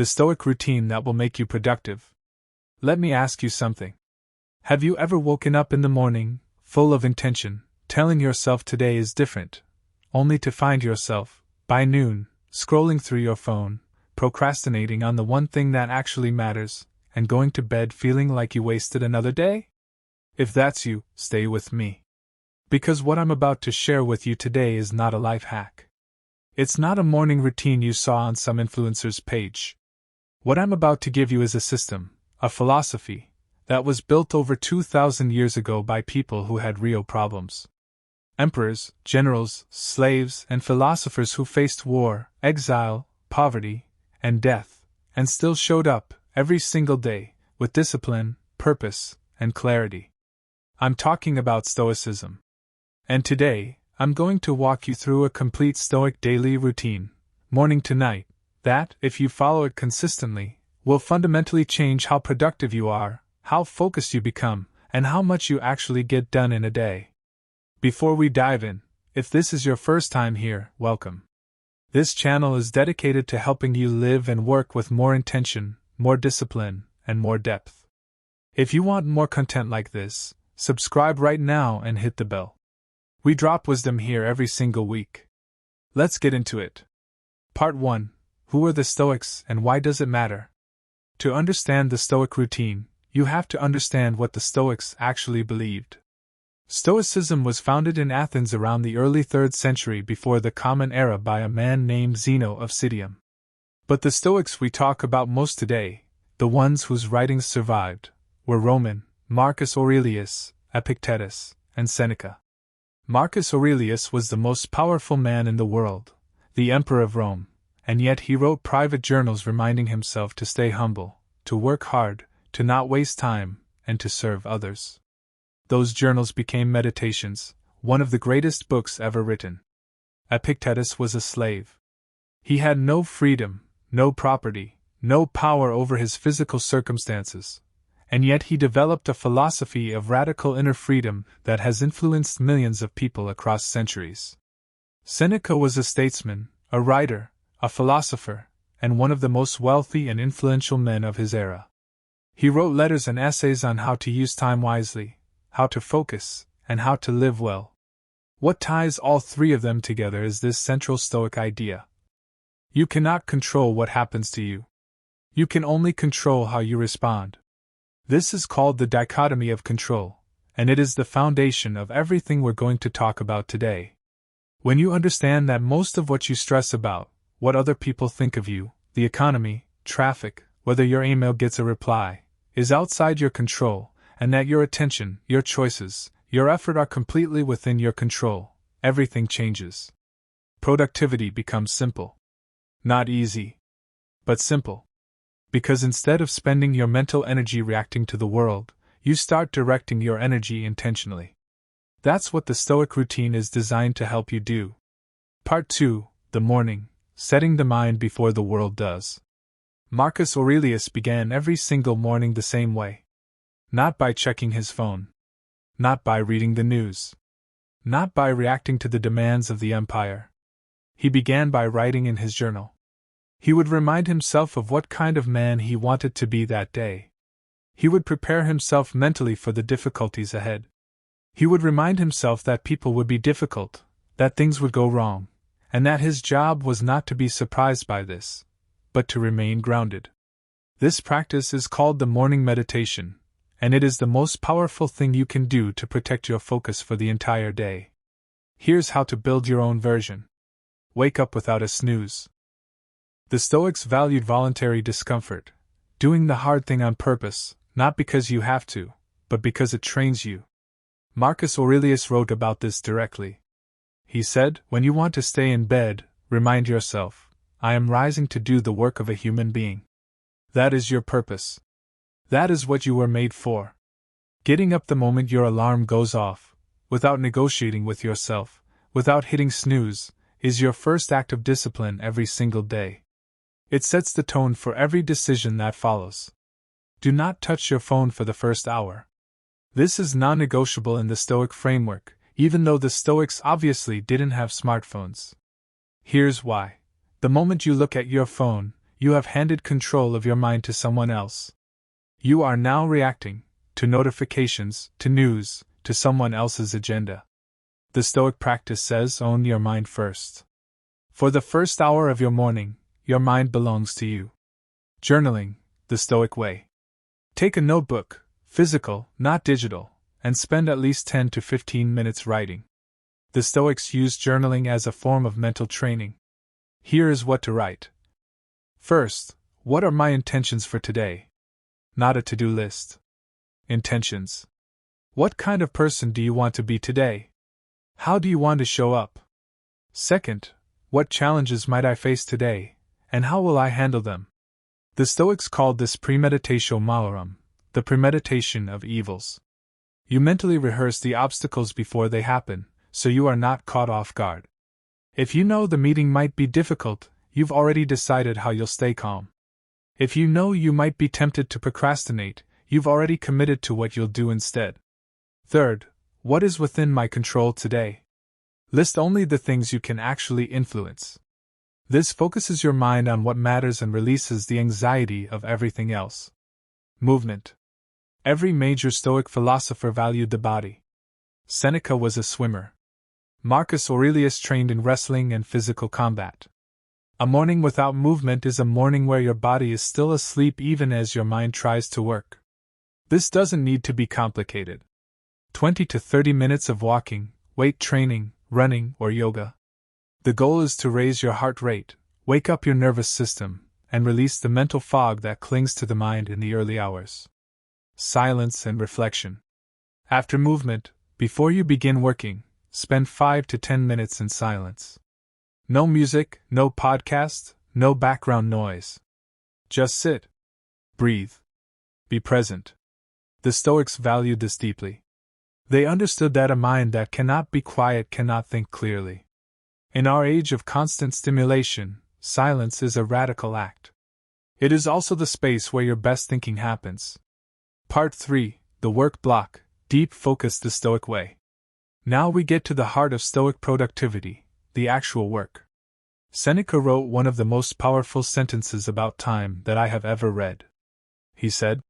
the Stoic routine that will make you productive. Let me ask you something. Have you ever woken up in the morning, full of intention, telling yourself today is different, only to find yourself, by noon, scrolling through your phone, procrastinating on the one thing that actually matters, and going to bed feeling like you wasted another day? If that's you, stay with me. Because what I'm about to share with you today is not a life hack. It's not a morning routine you saw on some influencer's page. What I'm about to give you is a system, a philosophy, that was built over 2,000 years ago by people who had real problems. Emperors, generals, slaves, and philosophers who faced war, exile, poverty, and death, and still showed up, every single day, with discipline, purpose, and clarity. I'm talking about Stoicism. And today, I'm going to walk you through a complete Stoic daily routine, morning to night, that, if you follow it consistently, will fundamentally change how productive you are, how focused you become, and how much you actually get done in a day. Before we dive in, if this is your first time here, welcome. This channel is dedicated to helping you live and work with more intention, more discipline, and more depth. If you want more content like this, subscribe right now and hit the bell. We drop wisdom here every single week. Let's get into it. Part 1. Who are the Stoics and why does it matter? To understand the Stoic routine, you have to understand what the Stoics actually believed. Stoicism was founded in Athens around the early 3rd century before the Common Era by a man named Zeno of Citium. But the Stoics we talk about most today, the ones whose writings survived, were Roman, Marcus Aurelius, Epictetus, and Seneca. Marcus Aurelius was the most powerful man in the world, the Emperor of Rome, and yet he wrote private journals reminding himself to stay humble, to work hard, to not waste time, and to serve others. Those journals became meditations, one of the greatest books ever written. Epictetus was a slave. He had no freedom, no property, no power over his physical circumstances, and yet he developed a philosophy of radical inner freedom that has influenced millions of people across centuries. Seneca was a statesman, a writer, a philosopher, and one of the most wealthy and influential men of his era. He wrote letters and essays on how to use time wisely, how to focus, and how to live well. What ties all three of them together is this central Stoic idea. You cannot control what happens to you. You can only control how you respond. This is called the dichotomy of control, and it is the foundation of everything we're going to talk about today. When you understand that most of what you stress about, what other people think of you, the economy, traffic, whether your email gets a reply, is outside your control, and that your attention, your choices, your effort are completely within your control, everything changes. Productivity becomes simple. Not easy, but simple. Because instead of spending your mental energy reacting to the world, you start directing your energy intentionally. That's what the Stoic routine is designed to help you do. Part 2, the morning, setting the mind before the world does. Marcus Aurelius began every single morning the same way. Not by checking his phone. Not by reading the news. Not by reacting to the demands of the empire. He began by writing in his journal. He would remind himself of what kind of man he wanted to be that day. He would prepare himself mentally for the difficulties ahead. He would remind himself that people would be difficult, that things would go wrong, and that his job was not to be surprised by this, but to remain grounded. This practice is called the morning meditation, and it is the most powerful thing you can do to protect your focus for the entire day. Here's how to build your own version. Wake up without a snooze. The Stoics valued voluntary discomfort, doing the hard thing on purpose, not because you have to, but because it trains you. Marcus Aurelius wrote about this directly. He said, "When you want to stay in bed, remind yourself, I am rising to do the work of a human being. That is your purpose. That is what you were made for. Getting up the moment your alarm goes off, without negotiating with yourself, without hitting snooze, is your first act of discipline every single day. It sets the tone for every decision that follows. Do not touch your phone for the first hour. This is non-negotiable in the Stoic framework, even though the Stoics obviously didn't have smartphones. Here's why. The moment you look at your phone, you have handed control of your mind to someone else. You are now reacting to notifications, to news, to someone else's agenda. The Stoic practice says own your mind first. For the first hour of your morning, your mind belongs to you. Journaling, the Stoic way. Take a notebook, physical, not digital, and spend at least 10 to 15 minutes writing. The Stoics use journaling as a form of mental training. Here is what to write. First, what are my intentions for today? Not a to-do list. Intentions. What kind of person do you want to be today? How do you want to show up? Second, what challenges might I face today, and how will I handle them? The Stoics called this premeditatio malorum, the premeditation of evils. You mentally rehearse the obstacles before they happen, so you are not caught off guard. If you know the meeting might be difficult, you've already decided how you'll stay calm. If you know you might be tempted to procrastinate, you've already committed to what you'll do instead. Third, what is within my control today? List only the things you can actually influence. This focuses your mind on what matters and releases the anxiety of everything else. Movement. Every major Stoic philosopher valued the body. Seneca was a swimmer. Marcus Aurelius trained in wrestling and physical combat. A morning without movement is a morning where your body is still asleep even as your mind tries to work. This doesn't need to be complicated. 20 to 30 minutes of walking, weight training, running, or yoga. The goal is to raise your heart rate, wake up your nervous system, and release the mental fog that clings to the mind in the early hours. Silence and reflection. After movement, before you begin working, spend 5 to 10 minutes in silence. No music, no podcast, no background noise. Just sit. Breathe. Be present. The Stoics valued this deeply. They understood that a mind that cannot be quiet cannot think clearly. In our age of constant stimulation, silence is a radical act. It is also the space where your best thinking happens. Part 3, the work block, deep focus the Stoic way. Now we get to the heart of Stoic productivity, the actual work. Seneca wrote one of the most powerful sentences about time that I have ever read. He said,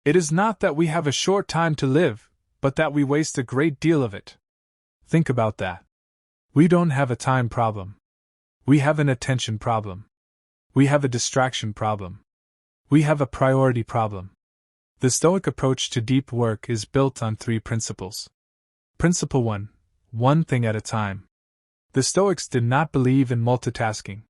"It is not that we have a short time to live, but that we waste a great deal of it." Think about that. We don't have a time problem. We have an attention problem. We have a distraction problem. We have a priority problem. The Stoic approach to deep work is built on 3 principles. Principle 1. One thing at a time. The Stoics did not believe in multitasking.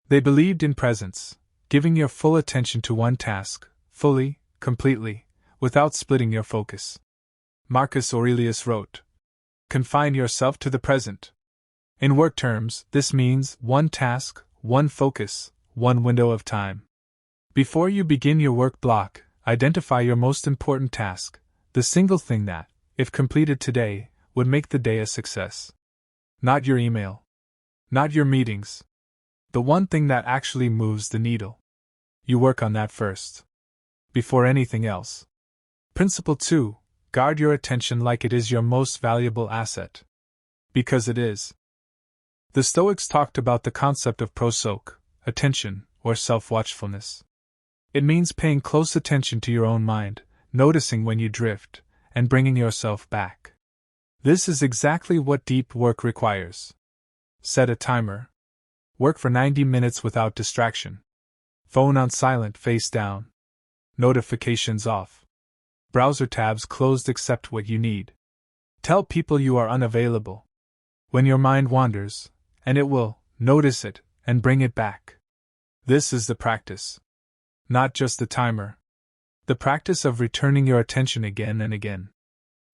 They believed in presence, giving your full attention to one task, fully, completely, without splitting your focus. Marcus Aurelius wrote, "Confine yourself to the present." In work terms, this means one task, one focus, one window of time. Before you begin your work block, identify your most important task, the single thing that, if completed today, would make the day a success. Not your email. Not your meetings. The one thing that actually moves the needle. You work on that first. Before anything else. Principle 2. Guard your attention like it is your most valuable asset. Because it is. The Stoics talked about the concept of prosoc, attention, or self-watchfulness. It means paying close attention to your own mind, noticing when you drift, and bringing yourself back. This is exactly what deep work requires. Set a timer. Work for 90 minutes without distraction. Phone on silent, face down. Notifications off. Browser tabs closed except what you need. Tell people you are unavailable. When your mind wanders, and it will, notice it, and bring it back. This is the practice. Not just the timer. The practice of returning your attention again and again.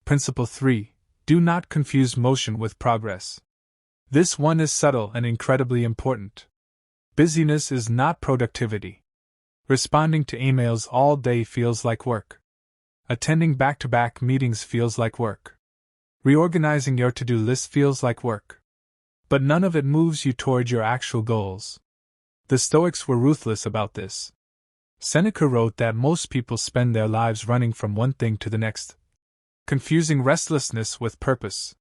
Principle 3. Do not confuse motion with progress. This one is subtle and incredibly important. Busyness is not productivity. Responding to emails all day feels like work. Attending back-to-back meetings feels like work. Reorganizing your to-do list feels like work. But none of it moves you toward your actual goals. The Stoics were ruthless about this. Seneca wrote that most people spend their lives running from one thing to the next, confusing restlessness with purpose.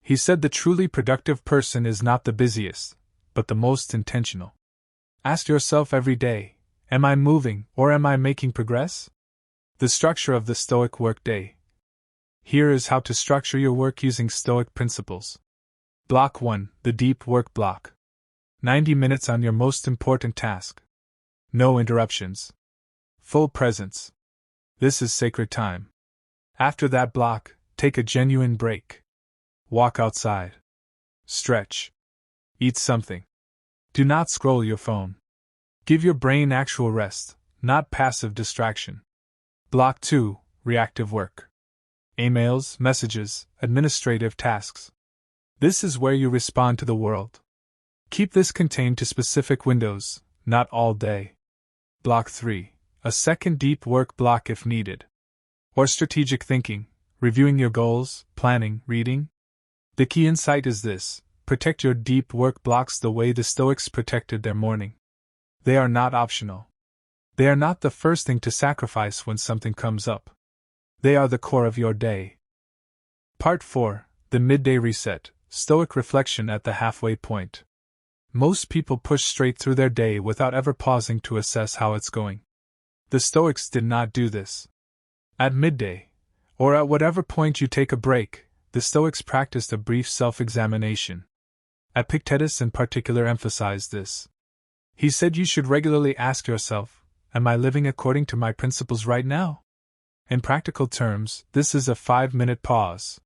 He said the truly productive person is not the busiest, but the most intentional. Ask yourself every day, Am I moving, or am I making progress? The structure of the Stoic workday. Here is how to structure your work using Stoic principles. Block 1, the deep work block. 90 minutes on your most important task. No interruptions. Full presence. This is sacred time. After that block, take a genuine break. Walk outside. Stretch. Eat something. Do not scroll your phone. Give your brain actual rest, not passive distraction. Block 2, reactive work. Emails, messages, administrative tasks. This is where you respond to the world. Keep this contained to specific windows, not all day. Block 3, a second deep work block if needed. Or strategic thinking, reviewing your goals, planning, reading. The key insight is this: protect your deep work blocks the way the Stoics protected their morning. They are not optional. They are not the first thing to sacrifice when something comes up. They are the core of your day. Part 4, the midday reset, Stoic reflection at the halfway point. Most people push straight through their day without ever pausing to assess how it's going. The Stoics did not do this. At midday, or at whatever point you take a break, the Stoics practiced a brief self-examination. Epictetus in particular emphasized this. He said you should regularly ask yourself, am I living according to my principles right now? In practical terms, this is a 5-minute pause.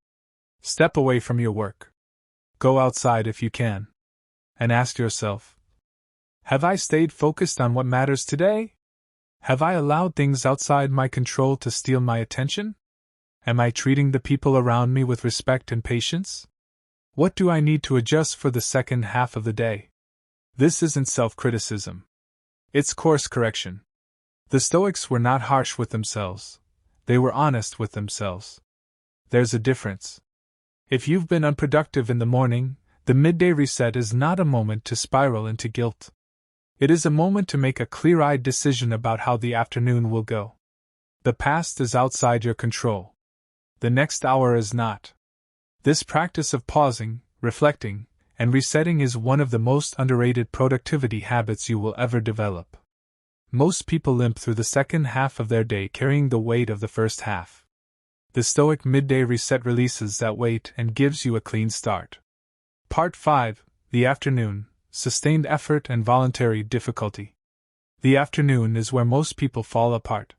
Step away from your work. Go outside if you can. And ask yourself, have I stayed focused on what matters today? Have I allowed things outside my control to steal my attention? Am I treating the people around me with respect and patience? What do I need to adjust for the second half of the day? This isn't self-criticism. It's course correction. The Stoics were not harsh with themselves. They were honest with themselves. There's a difference. If you've been unproductive in the morning, the midday reset is not a moment to spiral into guilt. It is a moment to make a clear-eyed decision about how the afternoon will go. The past is outside your control. The next hour is not. This practice of pausing, reflecting, and resetting is one of the most underrated productivity habits you will ever develop. Most people limp through the second half of their day carrying the weight of the first half. The Stoic midday reset releases that weight and gives you a clean start. Part 5, the afternoon, sustained effort and voluntary difficulty. The afternoon is where most people fall apart.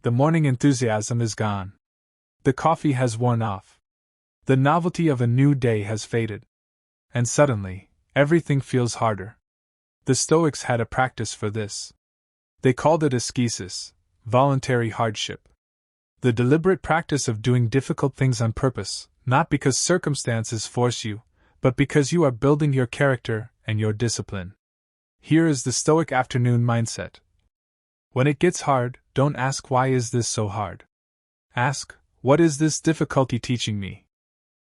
The morning enthusiasm is gone. The coffee has worn off. The novelty of a new day has faded. And suddenly, everything feels harder. The Stoics had a practice for this. They called it ascesis, voluntary hardship. The deliberate practice of doing difficult things on purpose, not because circumstances force you, but because you are building your character and your discipline. Here is the Stoic afternoon mindset. When it gets hard, don't ask why is this so hard. Ask, what is this difficulty teaching me?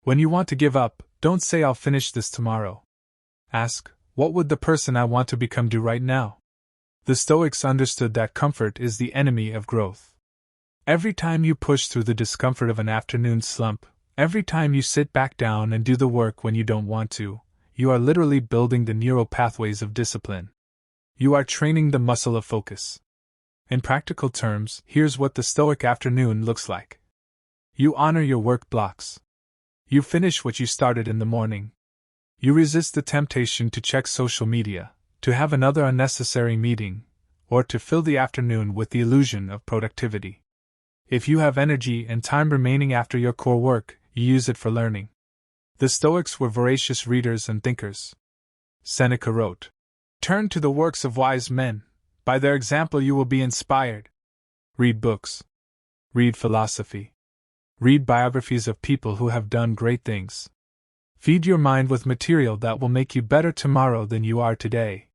When you want to give up, don't say I'll finish this tomorrow. Ask, what would the person I want to become do right now? The Stoics understood that comfort is the enemy of growth. Every time you push through the discomfort of an afternoon slump, every time you sit back down and do the work when you don't want to, you are literally building the neural pathways of discipline. You are training the muscle of focus. In practical terms, here's what the Stoic afternoon looks like. You honor your work blocks. You finish what you started in the morning. You resist the temptation to check social media, to have another unnecessary meeting, or to fill the afternoon with the illusion of productivity. If you have energy and time remaining after your core work, you use it for learning. The Stoics were voracious readers and thinkers. Seneca wrote, "Turn to the works of wise men. By their example you will be inspired. Read books. Read philosophy. Read biographies of people who have done great things. Feed your mind with material that will make you better tomorrow than you are today."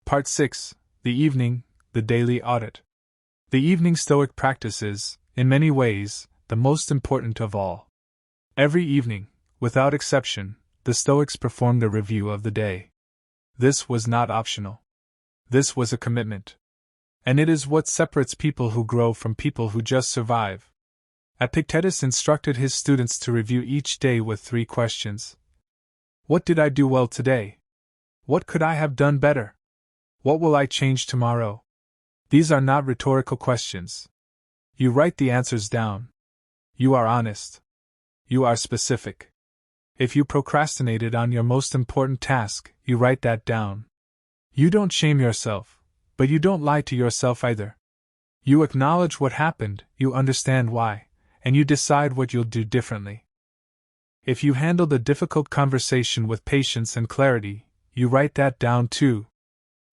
Part 6, the evening, the daily audit. The evening Stoic practice is, in many ways, the most important of all. Every evening, without exception, the Stoics performed a review of the day. This was not optional. This was a commitment. And it is what separates people who grow from people who just survive. Epictetus instructed his students to review each day with 3 questions. What did I do well today? What could I have done better? What will I change tomorrow? These are not rhetorical questions. You write the answers down. You are honest. You are specific. If you procrastinated on your most important task, you write that down. You don't shame yourself, but you don't lie to yourself either. You acknowledge what happened, you understand why, and you decide what you'll do differently. If you handled a difficult conversation with patience and clarity, you write that down too.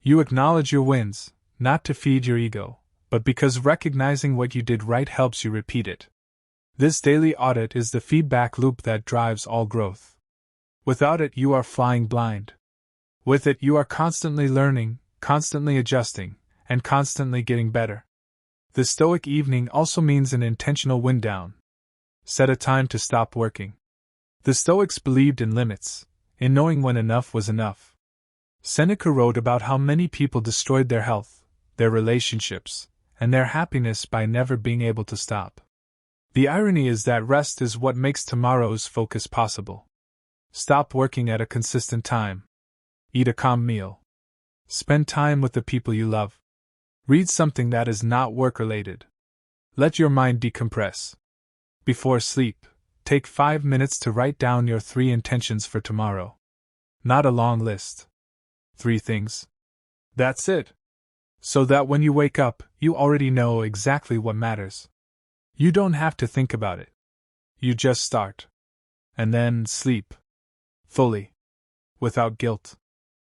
You acknowledge your wins, not to feed your ego, but because recognizing what you did right helps you repeat it. This daily audit is the feedback loop that drives all growth. Without it, you are flying blind. With it, you are constantly learning, constantly adjusting, and constantly getting better. The Stoic evening also means an intentional wind down. Set a time to stop working. The Stoics believed in limits, in knowing when enough was enough. Seneca wrote about how many people destroyed their health, their relationships, and their happiness by never being able to stop. The irony is that rest is what makes tomorrow's focus possible. Stop working at a consistent time. Eat a calm meal. Spend time with the people you love. Read something that is not work-related. Let your mind decompress. Before sleep, take 5 minutes to write down your 3 intentions for tomorrow. Not a long list. 3 things. That's it. So that when you wake up, you already know exactly what matters. You don't have to think about it. You just start. And then sleep. Fully. Without guilt.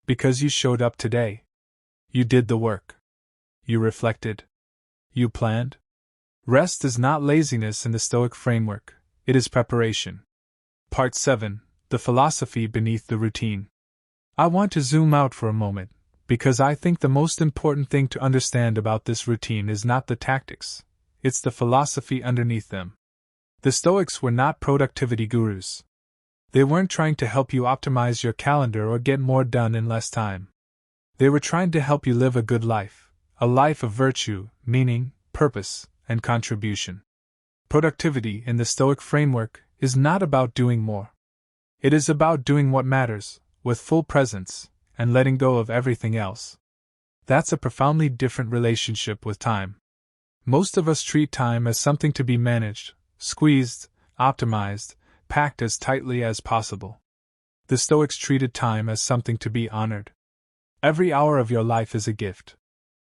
Because you showed up today. You did the work. You reflected. You planned. Rest is not laziness in the Stoic framework, it is preparation. Part 7. The philosophy beneath the routine. I want to zoom out for a moment, because I think the most important thing to understand about this routine is not the tactics, it's the philosophy underneath them. The Stoics were not productivity gurus. They weren't trying to help you optimize your calendar or get more done in less time. They were trying to help you live a good life, a life of virtue, meaning, purpose, and contribution. Productivity in the Stoic framework is not about doing more. It is about doing what matters, with full presence, and letting go of everything else. That's a profoundly different relationship with time. Most of us treat time as something to be managed, squeezed, optimized, packed as tightly as possible. The Stoics treated time as something to be honored. Every hour of your life is a gift.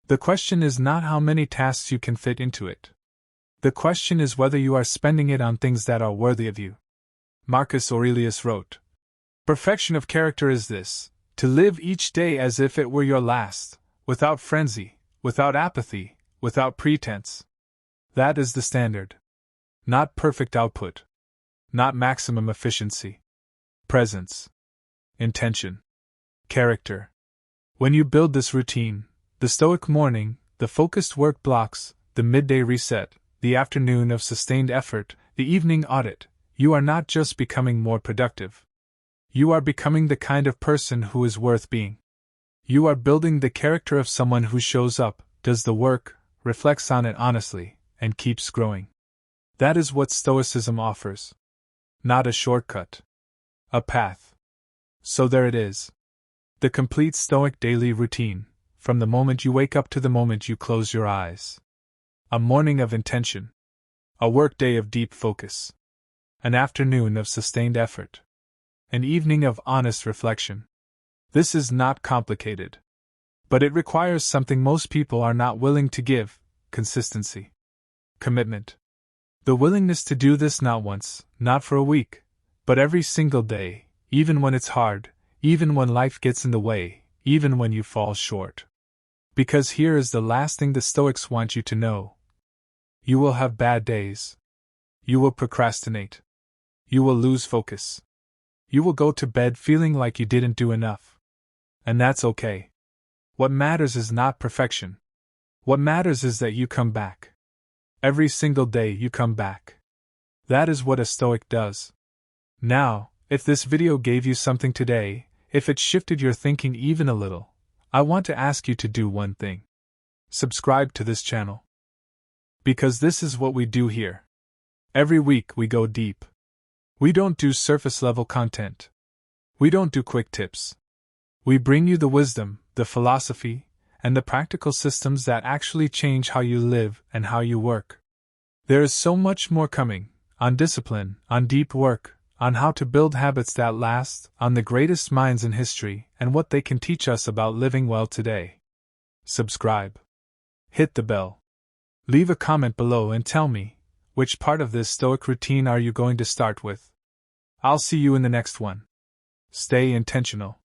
The question is not how many tasks you can fit into it. The question is whether you are spending it on things that are worthy of you. Marcus Aurelius wrote, "Perfection of character is this, to live each day as if it were your last, without frenzy, without apathy, without pretense." That is the standard. Not perfect output. Not maximum efficiency. Presence. Intention. Character. When you build this routine, the Stoic morning, the focused work blocks, the midday reset, the afternoon of sustained effort, the evening audit, you are not just becoming more productive. You are becoming the kind of person who is worth being. You are building the character of someone who shows up, does the work, reflects on it honestly, and keeps growing. That is what Stoicism offers. Not a shortcut. A path. So there it is. The complete Stoic daily routine, from the moment you wake up to the moment you close your eyes. A morning of intention. A workday of deep focus. An afternoon of sustained effort. An evening of honest reflection. This is not complicated. But it requires something most people are not willing to give: consistency. Commitment. The willingness to do this not once, not for a week, but every single day, even when it's hard, even when life gets in the way, even when you fall short. Because here is the last thing the Stoics want you to know. You will have bad days. You will procrastinate. You will lose focus. You will go to bed feeling like you didn't do enough. And that's okay. What matters is not perfection. What matters is that you come back. Every single day you come back. That is what a Stoic does. Now, if this video gave you something today, if it shifted your thinking even a little, I want to ask you to do one thing. Subscribe to this channel. Because this is what we do here. Every week we go deep. We don't do surface-level content. We don't do quick tips. We bring you the wisdom, the philosophy, and the practical systems that actually change how you live and how you work. There is so much more coming, on discipline, on deep work, on how to build habits that last, on the greatest minds in history and what they can teach us about living well today. Subscribe. Hit the bell. Leave a comment below and tell me, which part of this Stoic routine are you going to start with? I'll see you in the next one. Stay intentional.